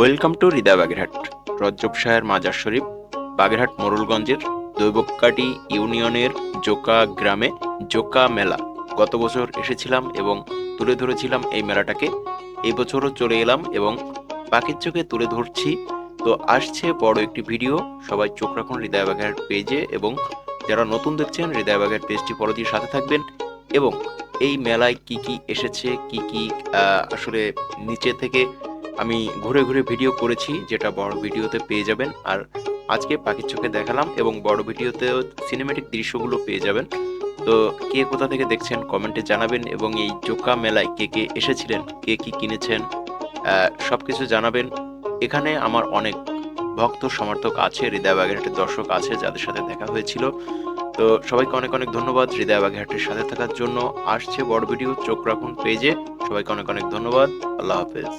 Welcome to হৃদয় বাগেরহাট। রজ্জব শাহের মাজার শরীফ, বাগেরহাট মোড়লগঞ্জের দৈবকাটি ইউনিয়নের জোকা গ্রামে জোকা মেলা। গত বছর এসেছিলাম এবং তুলে ধরেছিলাম এই মেলাটাকে। এই বছরও চলে এলাম এবং পাখির চোখে তুলে ধরছি। তো আসছে বড় একটি ভিডিও, সবাই চোখ রাখুন হৃদয় বাগেরহাট পেজে, এবং যারা নতুন দেখছেন হৃদয় বাগেরহাট পেজটি ফলো দিয়ে সাথে থাকবেন। এবং এই মেলায় কি কি এসেছে, কি কি আসলে নিচে থেকে আমি ঘুরে ঘুরে ভিডিও করেছি, যেটা বড় ভিডিওতে পেয়ে যাবেন। আর আজকে পাখির চোখে দেখালাম এবং বড় ভিডিওতেও সিনেমেটিক দৃশ্যগুলো পেয়ে যাবেন। তো কে কোথা থেকে দেখছেন কমেন্টে জানাবেন, এবং এই জোকা মেলায় কে কে এসেছিলেন, কে কি কিনেছেন, সবকিছু জানাবেন। এখানে আমার অনেক ভক্ত সমর্থক আছে, হৃদয় বাগেরহাটের দর্শক আছে যাদের সাথে দেখা হয়েছিল। তো সবাইকে অনেক অনেক ধন্যবাদ হৃদয় বাগেরহাটের সাথে থাকার জন্য। আসছে বড় ভিডিও, চোখ রাখুন পেজে। সবাইকে অনেক অনেক ধন্যবাদ। আল্লাহ হাফেজ।